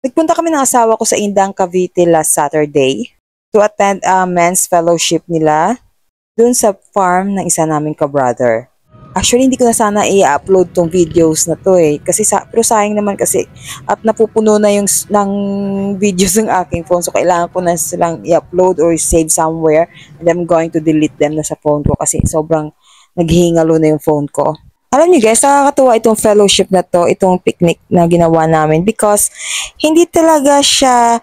Nagpunta kami ng asawa ko sa Indang, Cavite last Saturday to attend a men's fellowship nila dun sa farm ng isa naming ka-brother. Actually, hindi ko na sana i-upload tong videos na to eh. Pero sayang naman kasi at napupuno na yung ng videos ng aking phone. So, kailangan ko na silang i-upload or save somewhere. And I'm going to delete them na sa phone ko kasi sobrang naghihingalo na yung phone ko. Alam niyo guys, nakakatuwa itong fellowship na to, itong picnic na ginawa namin because hindi talaga siya,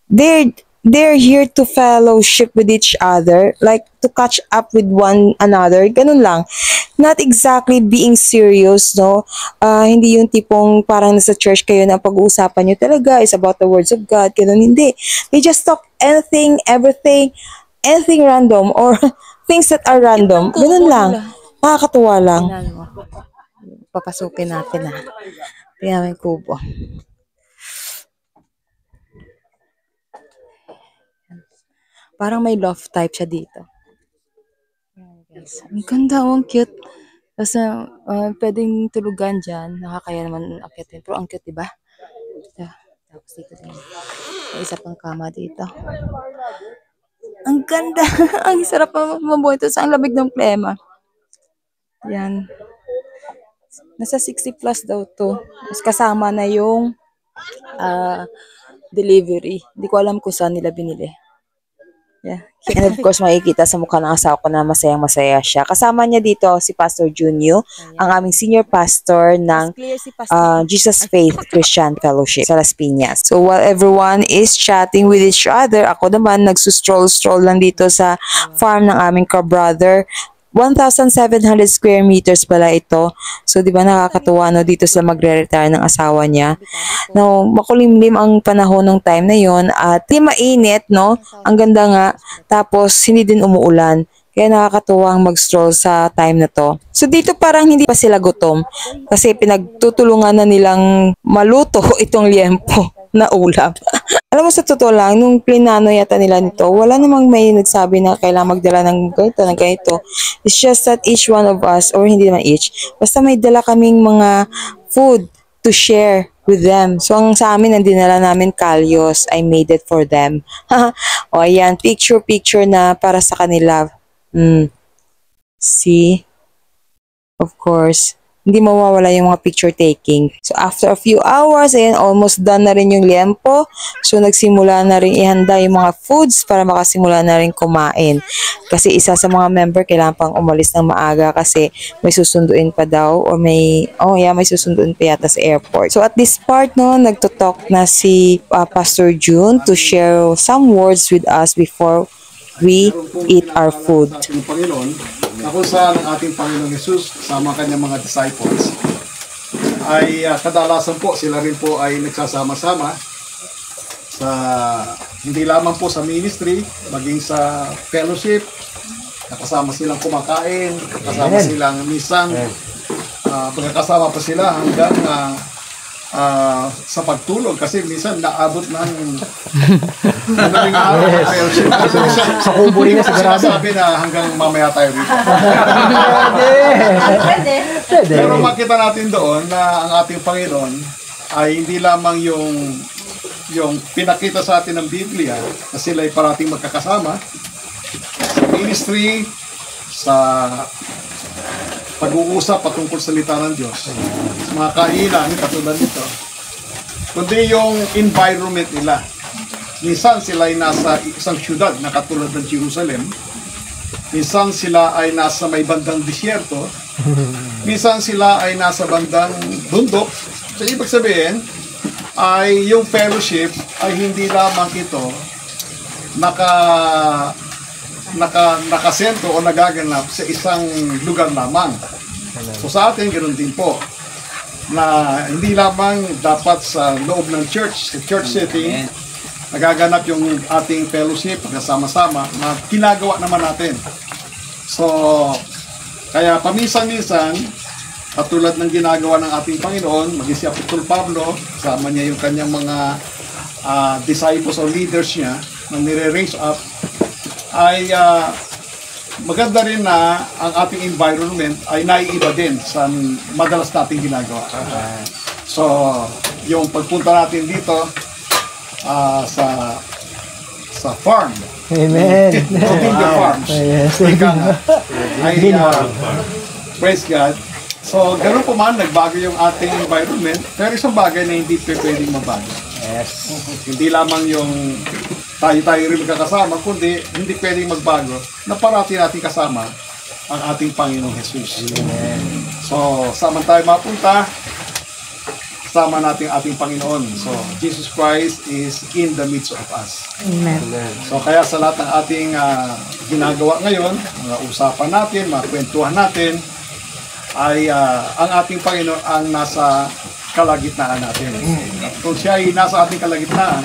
they're here to fellowship with each other, like to catch up with one another, ganun lang. Not exactly being serious, no? Hindi yung tipong parang nasa church kayo na pag-uusapan nyo talaga is about the words of God, ganun, hindi. They just talk anything, everything, anything random or things that are random, ganun lang. Nakakatuwa lang. Papasukin natin ha. Tingnan mo yung kubo. Parang may loft type siya dito. Ang ganda, ang cute. Kasi pwedeng tulugan dyan. Nakakaya naman akitin. Pero ang cute, diba? Tapos dito din. May isa pang kama dito. Ang ganda. Ang sarap mabuhay ito sa ang lamig ng plema. Yan. Nasa 60 plus daw to. Mas kasama na yung delivery. Hindi ko alam kung saan nila binili. Yeah. And of course, makikita sa mukha ng asawa ko na masayang-masaya siya. Kasama niya dito si Pastor Junio, ang aming senior pastor ng Jesus Faith Christian Fellowship sa Las Piñas. So while everyone is chatting with each other, ako naman nagsustroll-stroll lang dito sa farm ng aming ka-brother. 1,700 square meters pala ito. So, di ba nakakatuwa no, dito sa magre-retire ng asawa niya. No, makulimlim ang panahon ng time na yon at di mainit, no? Ang ganda nga. Tapos, hindi din umuulan. Kaya nakakatuwang mag-stroll sa time na to. So, dito parang hindi pa sila gutom. Kasi pinagtutulungan na nilang maluto itong liempo na ulam. Alam mo, sa totoo lang, nung plinano yata nila nito, wala namang may nagsabi na kailangan magdala ng ganito. It's just that each one of us, or hindi naman each, basta may dala kaming mga food to share with them. So, ang sa amin, ang dinala namin kalyos. I made it for them. O, ayan, picture na para sa kanila. See? Of course. Hindi mawawala yung mga picture taking. So, after a few hours, ayan, almost done na rin yung liempo. So, nagsimula na rin ihanda yung mga foods para makasimula na rin kumain. Kasi isa sa mga member, kailangan pang umalis ng maaga kasi may susunduin pa daw or may susunduin pa yata sa airport. So, at this part, no, nagtutalk na si Pastor June to share some words with us before we eat our food. Na kung saan ang ating Panginoong Jesus kasama kanyang mga disciples ay kadalasan po sila rin po ay nagsasama-sama sa hindi lamang po sa ministry, maging sa fellowship. Nakasama silang kumakain, nakasama silang minsan pagkakasama pa sila hanggang sa pagtulog kasi minsan naabot ng madaling araw ng fellowship. Sa kubo rin na sigurado. Sabi na hanggang mamaya tayo dito. Pwede. Pero makita natin doon na ang ating Panginoon ay hindi lamang yung pinakita sa atin ng Biblia na sila ay parating magkakasama sa ministry, sa pag-uusap patungkol sa salita ng Diyos, sa mga kainan, katulad nito, kundi yung environment nila. Minsan sila ay nasa isang syudad na katulad ng Jerusalem, minsan sila ay nasa may bandang disyerto, minsan sila ay nasa bandang bundok. So, ibig sabihin, ay yung fellowship ay hindi lamang ito nakasentro o nagaganap sa isang lugar lamang. So sa atin, ganoon din po, na hindi lamang dapat sa loob ng church, sa church setting, nagaganap yung ating fellowship, kasama-sama, na ginagawa naman natin. So, kaya paminsan-minsan, katulad ng ginagawa ng ating Panginoon, maging si Apostol Pablo, kasama niya yung kanyang mga disciples or leaders niya, na nire-raise up, ay maganda rin na ang ating environment ay naiiba din sa madalas nating ginagawa. So, yung pagpunta natin dito sa farm. Amen. Rodillo Farms. Yes. Ika nga. Ay, praise God. So, ganun po man, nagbago yung ating environment, pero isang bagay na hindi pwedeng mabago. Yes. Hindi lamang yung tayo rin magkakasama, kundi hindi pwedeng magbago na parati natin kasama ang ating Panginoong Jesus. Amen. So, saan tayo mapunta, sama natin ating Panginoon. So, Jesus Christ is in the midst of us. Amen. So, kaya sa lahat ng ating ginagawa ngayon, mga usapan natin, mga kwentuhan natin, ay ang ating Panginoon ang nasa kalagitnaan natin. At kung siya ay nasa ating kalagitnaan,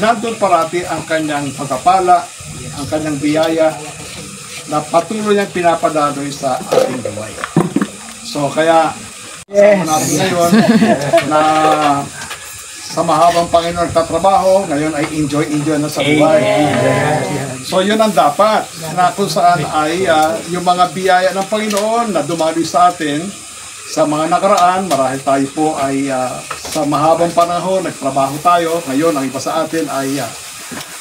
nandun parati ang kanyang pagpapala, ang kanyang biyaya, na patuloy niyang pinapadaloy sa ating buhay. So, kaya, kasama natin ngayon na sa mahabang Panginoon nagtatrabaho, ngayon ay enjoy na sa buhay. So yun ang dapat, na kung saan ay yung mga biyaya ng Panginoon na dumaloy sa atin sa mga nakaraan, marahil tayo po ay sa mahabang panahon, nagtrabaho tayo, ngayon ang iba sa atin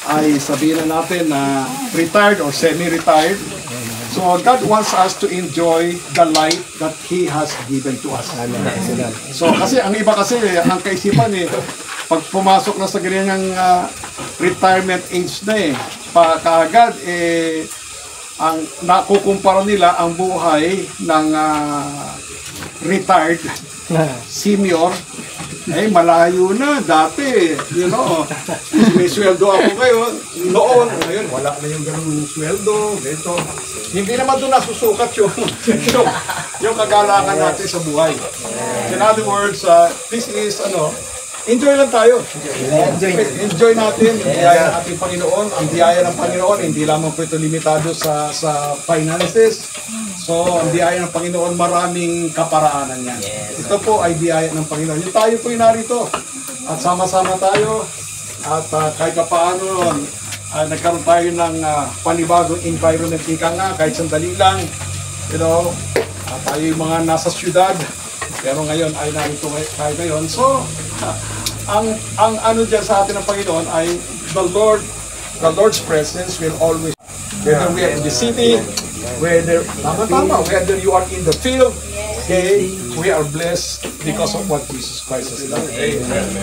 ay sabihin na natin na retired or semi-retired. So God wants us to enjoy the life that He has given to us. So kasi ang iba kasi, ang kaisipan pag pumasok na sa ganyang retirement age na kaagad ang nakukumpara nila ang buhay ng retired senior malayo na dati, may sweldo ako ngayon wala na yung ganung sweldo dito. Hindi naman doon nasusukat yung kagalakan natin sa buhay. In other words, this is enjoy lang tayo. Enjoy natin ang biyaya ng ating Panginoon. Ang biyaya ng Panginoon, hindi lamang po ito limitado sa finances. So, ang biyaya ng Panginoon, maraming kaparaanan yan. Ito po ay biyaya ng Panginoon. Yung tayo po yung narito. At sama-sama tayo. At kahit paano, nagkaroon tayo ng panibagong environment. Ika nga, kahit sandali lang. Tayo yung mga nasa syudad. Pero ngayon ay narito tayo ngayon. So, ang ano dyan sa atin ng Panginoon ay the Lord's presence will always, whether we are in the city, whether whether you are in the field, we are blessed because of what Jesus Christ has done.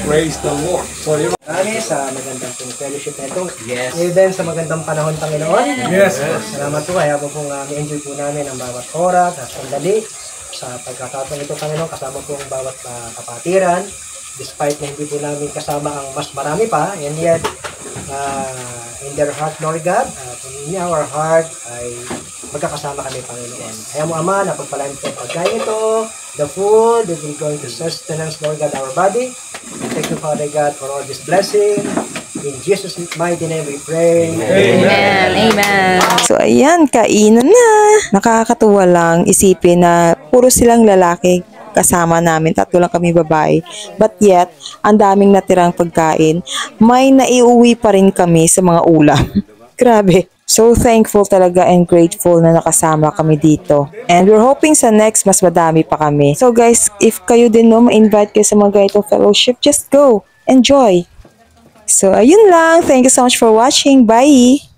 Praise the Lord. So, Sa magandang fellowship na ito. Yes. Even sa magandang panahon, Panginoon. Yes. Salamat po. Kaya po enjoy po namin ang bawat oras at sandali sa pagkakataon ito, Panginoon. Kasama po ang bawat kapatiran. Despite na hindi po namin kasama ang mas marami pa, and yet, in their heart, Lord God, in our heart, ay magkakasama kami, Panginoon. Kaya mo, Ama, napagpalain po ang pagkain ito, the food that we're going to sustenance, Lord God, our body. Thank you, Father God, for all this blessing. In Jesus' mighty name we pray. Amen. Amen. So ayan, kainan na. Nakakatuwa lang isipin na puro silang lalaki kasama namin, tatlo lang kami babae. But yet, ang daming natirang pagkain, may naiuwi pa rin kami sa mga ulam. Grabe. So thankful talaga and grateful na nakasama kami dito. And we're hoping sa next, mas madami pa kami. So guys, if kayo din ma-invite kayo sa mga ganitong fellowship, just go. Enjoy. So ayun lang. Thank you so much for watching. Bye!